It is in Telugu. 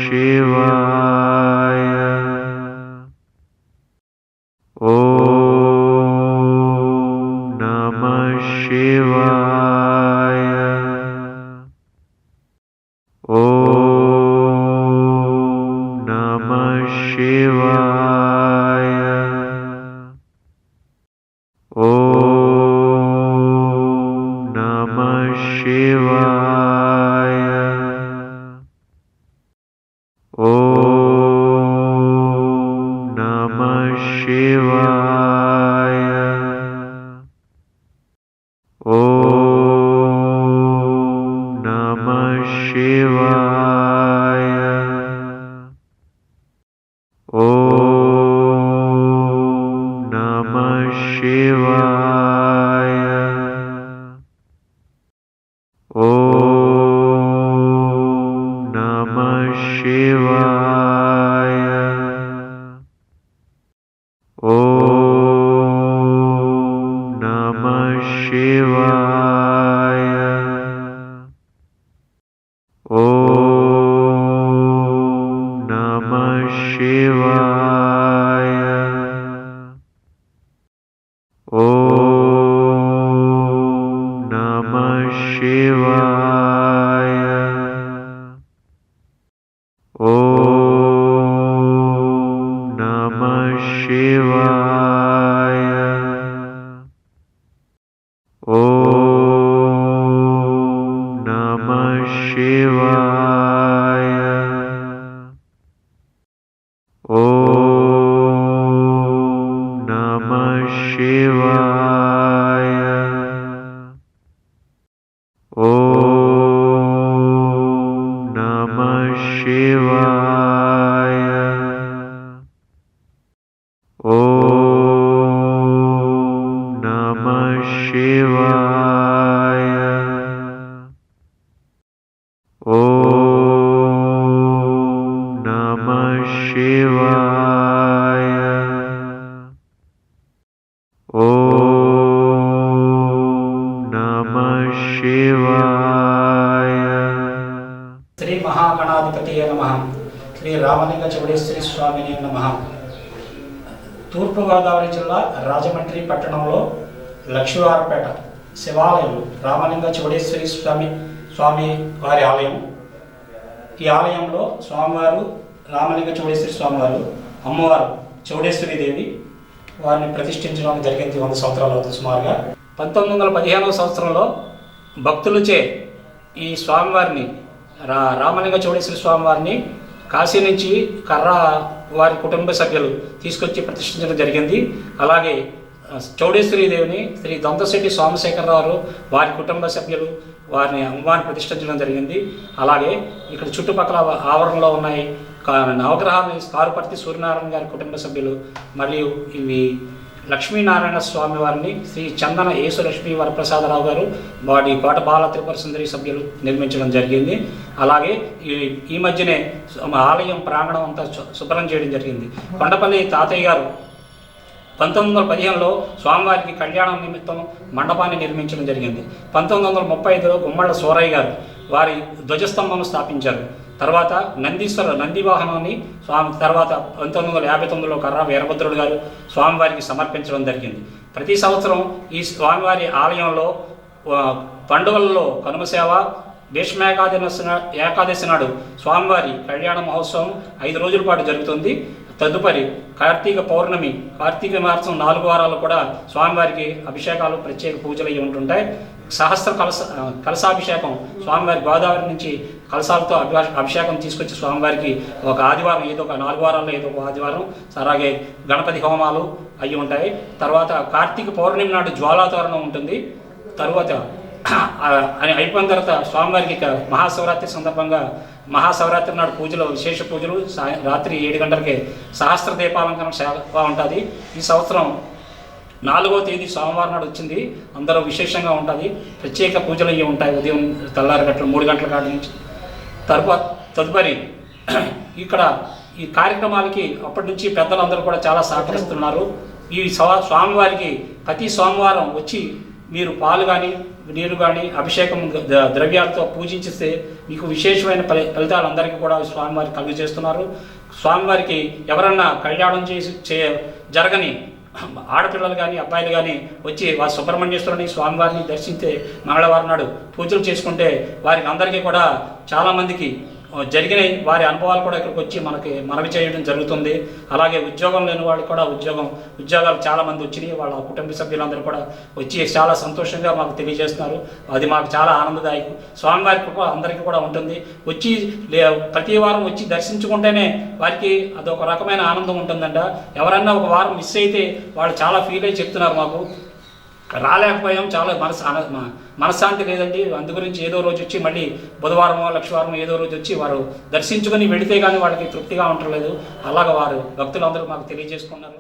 శివాయ. ఓం నమః శివాయ. ఓం నమః శివాయ. ఓం నమః శివాయ. ఓం నమః శివాయ. ఓం నమః శివాయ. ఓం నమః శివాయ. ఓం నమః శివాయ. ఓం నమః శివాయ. ఓం నమః శివాయ. ఓం నమః శివాయ. ఓం నమః శివాయ. ఓం నమః శివాయ. ఓం నమః శివాయ. ఓం నమః శివాయ. ఓం నమః శివాయ. ఓం నమః శివాయ. ఓం నమః శివాయ. శ్రీ మహాగణాధిపతియే నమః. శ్రీ రామలింగ చౌడేశ్వరి స్వామిని నమః. తూర్పుగోదావరి జిల్లా రాజమండ్రి పట్టణంలో లక్ష్మీవారపేట శివాలయం రామలింగ చౌడేశ్వరి స్వామి వారి ఆలయం. ఈ ఆలయంలో స్వామివారు రామలింగ చౌడేశ్వరి స్వామివారు, అమ్మవారు చౌడేశ్వరి దేవి వారిని ప్రతిష్ఠించడం జరిగింది 100 సంవత్సరాల అవుతుంది సుమారుగా. 1915వ సంవత్సరంలో భక్తులచే ఈ స్వామివారిని రామలింగ చౌడేశ్వరి స్వామివారిని కాశీ నుంచి కర్రా వారి కుటుంబ సభ్యులు తీసుకొచ్చి ప్రతిష్ఠించడం జరిగింది. అలాగే చౌడేశ్వరి దేవిని శ్రీ దొంతశెట్టి సోమశేఖరరావు వారి కుటుంబ సభ్యులు వారిని అమ్మవారిని ప్రతిష్ఠించడం జరిగింది. అలాగే ఇక్కడ చుట్టుపక్కల ఆవరణలో ఉన్నాయి నవగ్రహాన్ని కారుపర్తి సూర్యనారాయణ గారి కుటుంబ సభ్యులు మరియు ఇవి లక్ష్మీనారాయణ స్వామి వారిని శ్రీ చందన యేసులక్ష్మీ వరప్రసాదరావు గారు వాడి కోట బాల త్రిపుర సుందరి సభ్యులు నిర్మించడం జరిగింది. అలాగే ఈ మధ్యనే ఆలయం ప్రాంగణం అంతా శుభ్రం చేయడం జరిగింది. కొండపల్లి తాతయ్య గారు 1915లో స్వామివారికి కళ్యాణం నిమిత్తం మండపాన్ని నిర్మించడం జరిగింది. 1935లో గుమ్మళ్ళ సూరయ్య గారు వారి ధ్వజస్తంభం స్థాపించారు. తర్వాత నంది వాహనాన్ని తర్వాత 1959లో కర్రా వీరభద్రుడు గారు స్వామివారికి సమర్పించడం జరిగింది. ప్రతి సంవత్సరం ఈ స్వామివారి ఆలయంలో పండుగలలో కనుమ సేవ, భీష్మ ఏకాదశి నాడు స్వామివారి కళ్యాణ మహోత్సవం 5 రోజుల పాటు జరుగుతుంది. తదుపరి కార్తీక పౌర్ణమి, కార్తీక మాసం 4 వారాలు కూడా స్వామివారికి అభిషేకాలు, ప్రత్యేక పూజలు అవి ఉంటుంటాయి. సహస్ర కలశాభిషేకం స్వామివారి గోదావరి నుంచి కలశాలతో అభిషేకం తీసుకొచ్చి స్వామివారికి ఒక ఆదివారం ఏదో ఒక 4 వారాల్లో ఏదో ఒక ఆదివారం, అలాగే గణపతి హోమాలు అవి ఉంటాయి. తర్వాత కార్తీక పౌర్ణమి నాడు జ్వాలాతోరణం ఉంటుంది. తరువాత అయిపోయిన తర్వాత స్వామివారికి మహాశివరాత్రి సందర్భంగా మహాశివరాత్రి నాడు పూజలు, విశేష పూజలు, రాత్రి 7 గంటలకే సహస్ర దీపాలంకరణ సేవ ఉంటుంది. ఈ సంవత్సరం 4వ తేదీ సోమవారం నాడు వచ్చింది. అందరూ విశేషంగా ఉంటుంది. ప్రత్యేక పూజలు అవి ఉంటాయి. ఉదయం తెల్లారి గంటలు 3 గంటల కాడి నుంచి. తదుపరి ఇక్కడ ఈ కార్యక్రమాలకి అప్పటి నుంచి పెద్దలందరూ కూడా చాలా సహకరిస్తున్నారు. ఈ స్వామివారికి ప్రతి సోమవారం వచ్చి మీరు పాలు కానీ నీరు కానీ అభిషేకం ద్రవ్యాలతో పూజించిస్తే మీకు విశేషమైన ఫలితాలు అందరికీ కూడా స్వామివారి కలుగజేస్తున్నారు. స్వామివారికి ఎవరన్నా కళ్యాణం జరగని ఆడపిల్లలు కానీ అబ్బాయిలు కానీ వచ్చి వారి సుబ్రహ్మణ్యేశ్వరుని స్వామివారిని దర్శించే మంగళవారం నాడు పూజలు చేసుకుంటే వారికి అందరికీ కూడా చాలామందికి జరిగినాయి. వారి అనుభవాలు కూడా ఇక్కడికి వచ్చి మనకి మనవి చేయడం జరుగుతుంది. అలాగే ఉద్యోగం లేని వాళ్ళకి కూడా ఉద్యోగాలు చాలామంది వచ్చినాయి. వాళ్ళ కుటుంబ సభ్యులందరూ కూడా వచ్చి చాలా సంతోషంగా మాకు తెలియజేస్తున్నారు. అది మాకు చాలా ఆనందదాయకం. స్వామివారి కృప అందరికీ కూడా ఉంటుంది. వచ్చి ప్రతి వారం వచ్చి దర్శించుకుంటేనే వారికి అదొక రకమైన ఆనందం ఉంటుందంట. ఎవరన్నా ఒక వారం మిస్ అయితే వాళ్ళు చాలా ఫీల్ అయ్యి చెప్తున్నారు, మాకు రాలేకపోయాం, చాలా మనశ్శాంతి లేదండి. అందు గురించి ఏదో రోజు వచ్చి మళ్ళీ బుధవారమో లక్షవారమో ఏదో రోజు వచ్చి వారు దర్శించుకొని వెళితే కానీ వాళ్ళకి తృప్తిగా ఉండలేదు. అలాగ వారు భక్తులందరూ మాకు తెలియజేసుకున్నారు.